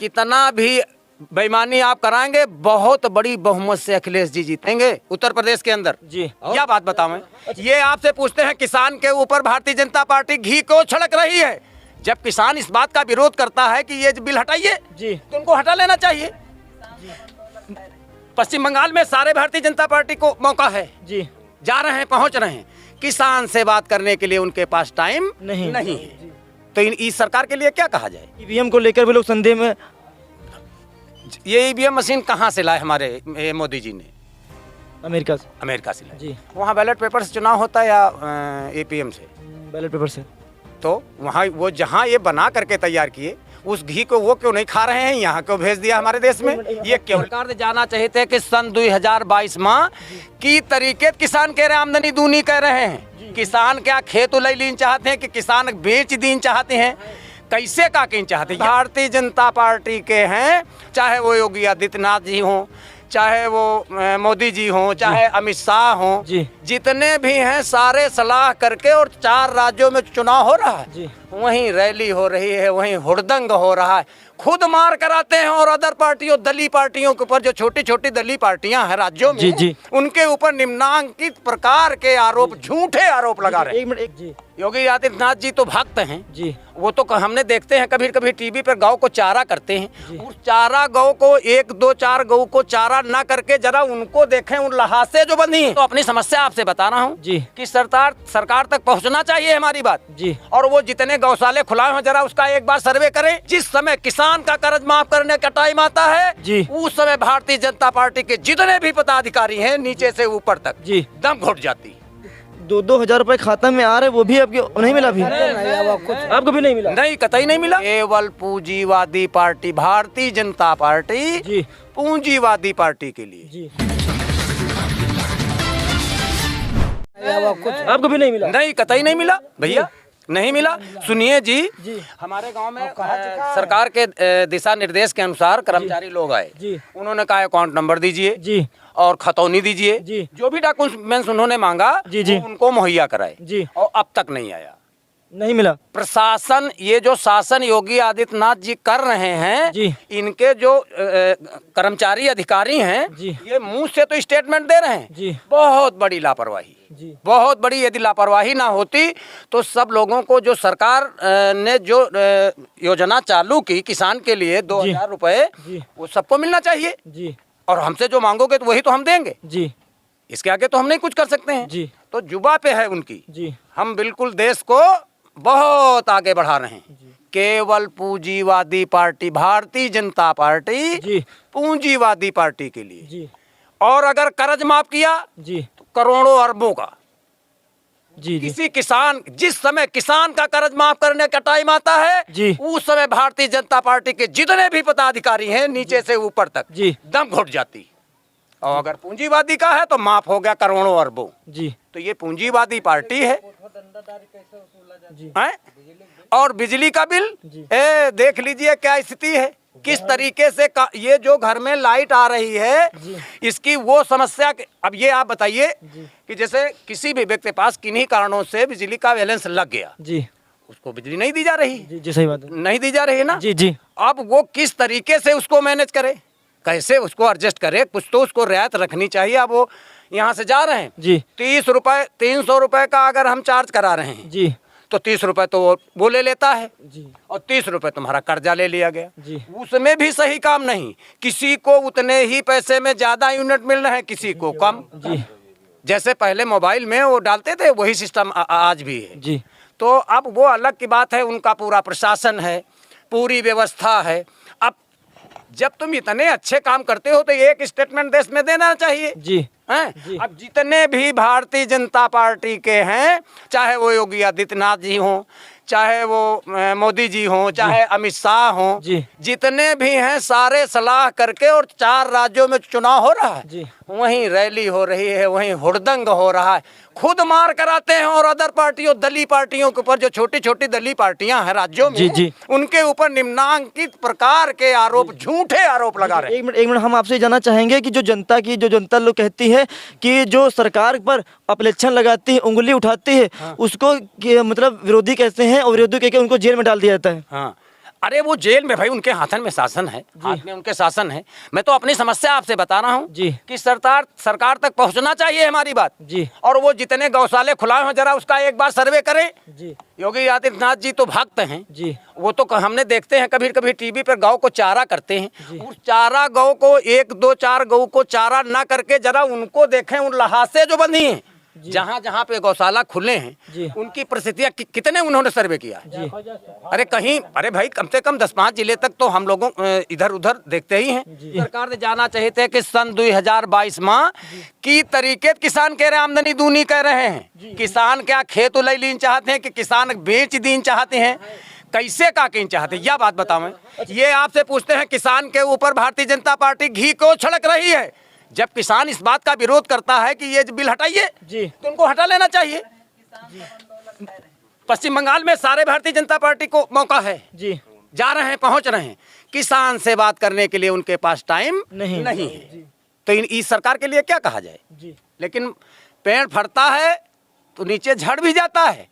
कितना भी बेईमानी आप कराएंगे, बहुत बड़ी बहुमत से अखिलेश जी जीतेंगे उत्तर प्रदेश के अंदर जी। क्या बात बताऊं, ये आपसे पूछते हैं किसान के ऊपर भारतीय जनता पार्टी घी को छिड़क रही है। जब किसान इस बात का विरोध करता है कि ये बिल हटाइए जी, तो उनको हटा लेना चाहिए। पश्चिम बंगाल में सारे भारतीय जनता पार्टी को मौका है जी, जा रहे हैं, पहुंच रहे हैं। किसान से बात करने के लिए उनके पास टाइम नहीं है। तो इस सरकार के लिए क्या कहा जाए? ईवीएम को लेकर भी लोग संदेह में। ये ईवीएम मशीन कहाँ से लाए हमारे मोदी जी ने? अमेरिका से। अमेरिका से लाए। जी। वहाँ बैलेट पेपर से चुनाव होता है या ईपीएम से? बैलेट पेपर से। तो वहाँ वो जहाँ ये बना करके तैयार किए, उस घी को वो क्यों नहीं खा रहे हैं? यहाँ क्यों भेज दिया हमारे देश में? ये क्यों? सरकार से जाना चाहिए थे कि सन 2022 में की तरीके किसान के आमदनी दूनी कर रहे हैं। किसान क्या खेत ले लीन चाहते हैं कि किसान बेच दीन चाहते हैं? कैसे का किन चाहते हैं? भारतीय जनता पार्टी के हैं, चाहे वो योगी आदित्यनाथ जी हों, चाहे वो मोदी जी हों, चाहे अमित शाह हों, जितने भी हैं सारे सलाह करके, और 4 राज्यों में चुनाव हो रहा है, वहीं रैली हो रही है, वहीं हुड़दंग हो रहा है, खुद मार कराते हैं। और अदर पार्टियों, दलीय पार्टियों के ऊपर, जो छोटी छोटी दलीय पार्टियां हैं राज्यों में, उनके ऊपर निम्नांकित प्रकार के आरोप, झूठे आरोप लगा रहे हैं। योगी आदित्यनाथ जी तो भक्त हैं जी, वो तो हमने देखते हैं कभी कभी टीवी पर गौ को चारा करते हैं। उस चारा गौ को 1, 2, 4 गौ को चारा ना करके जरा उनको देखें, उन लहासे जो बंधी हैं। तो अपनी समस्या आपसे बता रहा हूँ कि सरकार तक पहुँचना चाहिए हमारी बात जी। और वो जितने गौशाले खुलाए हैं, जरा उसका एक बार सर्वे करें। जिस समय किसान का कर्ज माफ करने का टाइम आता है जी, उस समय भारतीय जनता पार्टी के जितने भी पदाधिकारी हैं नीचे से ऊपर तक जी, दम घुट जाती। 2-2 हजार रुपए खाता में आ रहे, वो भी आपको नहीं मिला? भी आपको भी नहीं मिला? नहीं, कतई नहीं मिला। केवल पूंजीवादी पार्टी भारतीय जनता पार्टी जी, पूंजीवादी पार्टी के लिए जी। आपको भी नहीं मिला? नहीं, कतई नहीं मिला भैया, नहीं मिला। सुनिए जी, हमारे गांव में सरकार के दिशा निर्देश के अनुसार कर्मचारी लोग आए, उन्होंने कहा अकाउंट नंबर दीजिए जी, और खतौनी दीजिए जी, जो भी डॉक्यूमेंट्स उन्होंने मांगा जी, उनको मुहैया कराए जी, और अब तक नहीं आया, नहीं मिला। प्रशासन, ये जो शासन योगी आदित्यनाथ जी कर रहे हैं जी, इनके जो कर्मचारी अधिकारी हैं जी, ये मुंह से तो स्टेटमेंट दे रहे हैं जी, बहुत बड़ी लापरवाही जी, बहुत बड़ी। यदि लापरवाही ना होती तो सब लोगों को, जो सरकार ने जो योजना चालू की किसान के लिए 2000 रुपए, वो सबको मिलना चाहिए जी, और हमसे जो मांगोगे तो वही तो हम देंगे जी, इसके आगे तो हम नहीं कुछ कर सकते हैं जी। तो जुबा पे है उनकी जी, हम बिल्कुल देश को बहुत आगे बढ़ा रहे हैं। केवल पूंजीवादी पार्टी भारतीय जनता पार्टी जी, पूंजीवादी पार्टी के लिए जी। और अगर कर्ज माफ किया जी, तो करोड़ों अरबों का जी, किसी किसान, जिस समय किसान का कर्ज माफ करने का टाइम आता है जी, उस समय भारतीय जनता पार्टी के जितने भी पदाधिकारी हैं नीचे से ऊपर तक जी, दम घुट जाती। और अगर पूंजीवादी का है तो माफ हो गया करोड़ों अरबों जी। तो ये पूंजीवादी पार्टी है जी। और बिजली का बिल देख लीजिए क्या स्थिति है, किस तरीके से ये जो घर में लाइट आ रही है, इसकी वो समस्या। अब ये आप बताइए कि जैसे किसी भी व्यक्ति के पास किन्हीं कारणों से बिजली का बैलेंस लग गया जी, उसको बिजली नहीं दी जा रही जी, सही बात है, नहीं दी जा रही है ना जी जी। अब वो किस तरीके से उसको मैनेज करे, कैसे उसको एडजस्ट करे, कुछ तो उसको रियायत रखनी चाहिए। अब वो यहाँ से जा रहे हैं जी, 30 रुपए 300 रुपए का अगर हम चार्ज करा रहे हैं जी, तो 30 रुपए तो वो ले लेता है जी, और 30 रुपए तुम्हारा कर्जा ले लिया गया जी। उसमें भी सही काम नहीं, किसी को उतने ही पैसे में ज्यादा यूनिट मिल रहे हैं, किसी को कम जी। जैसे पहले मोबाइल में वो डालते थे वही सिस्टम आज भी है जी। तो अब वो अलग की बात है, उनका पूरा प्रशासन है, पूरी व्यवस्था है। अब जब तुम इतने अच्छे काम करते हो तो एक स्टेटमेंट देश में देना चाहिए जी, हैं? अब जितने भी भारतीय जनता पार्टी के हैं, चाहे वो योगी आदित्यनाथ जी हों, चाहे वो मोदी जी हों, चाहे अमित शाह हों, जितने भी हैं सारे सलाह करके, और 4 राज्यों में चुनाव हो रहा है, वहीं रैली हो रही है, वहीं हुड़दंग हो रहा है, खुद मार कराते हैं। और अदर पार्टियों, दलीय पार्टियों के ऊपर, जो छोटी छोटी दलीय पार्टियां हैं राज्यों में, उनके ऊपर निम्नांकित प्रकार के आरोप, झूठे आरोप लगा रहे हैं। एक मिनट हम आपसे जानना चाहेंगे कि जो जनता लोग कहती है कि जो सरकार पर अपलेच्छन लगाती है, उंगली उठाती है, उसको मतलब विरोधी कहते हैं, और विरोधी कहकर उनको जेल में डाल दिया जाता है। हाँ, अरे वो जेल में भाई, उनके हाथन में शासन है, हाथ में उनके शासन है। मैं तो अपनी समस्या आपसे बता रहा हूँ कि सरकार तक पहुँचना चाहिए हमारी बात जी। और वो जितने गौशाले खुलाए हैं जरा उसका एक बार सर्वे करें जी। योगी आदित्यनाथ जी तो भक्त हैं जी, वो तो हमने देखते हैं कभी कभी टीवी पर गौ को चारा करते हैं, उस चारा गौ को 1 2 4 गौ को चारा ना करके जरा उनको देखें, उन लहासे जो बंधी हैं जहाँ जहाँ पे गौशाला खुले हैं उनकी परिस्थितियाँ कितने उन्होंने सर्वे किया जी। अरे कहीं, अरे भाई कम से कम 10-5 जिले तक तो हम लोगों इधर उधर देखते ही हैं। सरकार ने जाना चाहिए थे कि सन 2022 माह की तरीके किसान कह रहे हैं आमदनी दूनी कह रहे हैं। किसान क्या खेत उलई लीन चाहते हैं कि किसान बेच दीन चाहते हैं, कैसे का कीन चाहते हैं, यह बात बताओ। ये आपसे पूछते हैं किसान के ऊपर भारतीय जनता पार्टी घी क्यों छिड़क रही है? जब किसान इस बात का विरोध करता है कि ये बिल हटाइए तो उनको हटा लेना चाहिए। पश्चिम बंगाल में सारे भारतीय जनता पार्टी को मौका है जी, जा रहे हैं, पहुंच रहे हैं। किसान से बात करने के लिए उनके पास टाइम नहीं है। तो इस सरकार के लिए क्या कहा जाए जी। लेकिन पेड़ फटता है तो नीचे झड़ भी जाता है।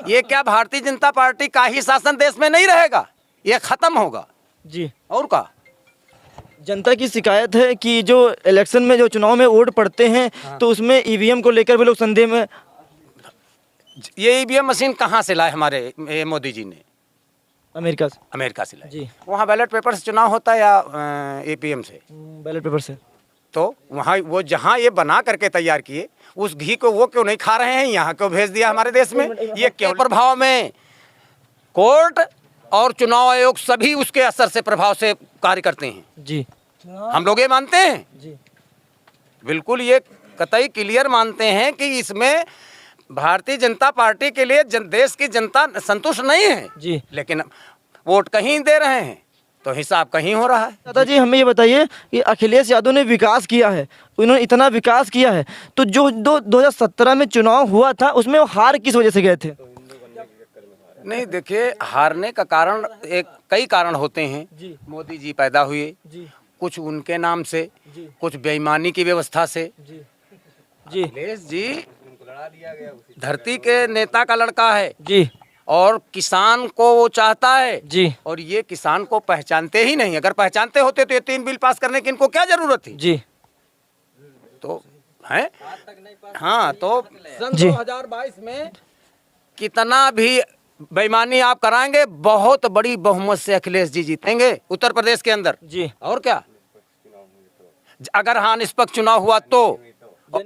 ये क्या भारतीय जनता पार्टी का ही शासन देश में नहीं रहेगा, ये खत्म होगा जी। और का जनता की शिकायत है कि जो इलेक्शन में जो चुनाव में वोट पड़ते हैं तो उसमें ईवीएम को लेकर भी लोग संदेह में। ये ईवीएम मशीन कहाँ से लाए हमारे मोदी जी ने? अमेरिका से लाए जी। वहाँ बैलेट पेपर से चुनाव होता है या एपीएम से? बैलेट पेपर से। तो वहाँ वो जहाँ ये बना करके तैयार किए उस घी को वो क्यों नहीं खा रहे हैं, यहाँ क्यों भेज दिया हमारे देश में? ये क्यों? प्रभाव में कोर्ट और चुनाव आयोग सभी उसके असर से प्रभाव से कार्य करते हैं जी। हम लोग ये मानते हैं जी, बिल्कुल ये कतई क्लियर मानते हैं कि इसमें भारतीय जनता पार्टी के लिए देश की जनता संतुष्ट नहीं है जी। लेकिन वोट कहीं दे रहे हैं तो हिसाब कहीं हो रहा है। दादा जी हमें ये बताइए कि अखिलेश यादव ने विकास किया है, उन्होंने इतना विकास किया है, तो जो 2017 में चुनाव हुआ था उसमें वो हार किस वजह से गए थे? नहीं देखिए, हारने का कारण कई कारण होते हैं जी। मोदी जी पैदा हुए जी, कुछ उनके नाम से जी, कुछ बेईमानी की व्यवस्था से जी। अखिलेश जी धरती के नेता का लड़का है जी, और किसान को वो चाहता है जी, और ये किसान को पहचानते ही नहीं। अगर पहचानते होते तो ये 3 बिल पास करने की इनको क्या जरूरत थी जी। तो है हाँ, तो सन 2022 में कितना भी बेईमानी आप कराएंगे, बहुत बड़ी बहुमत से अखिलेश जी जीतेंगे उत्तर प्रदेश के अंदर जी। और क्या, अगर हाँ निष्पक्ष चुनाव हुआ तो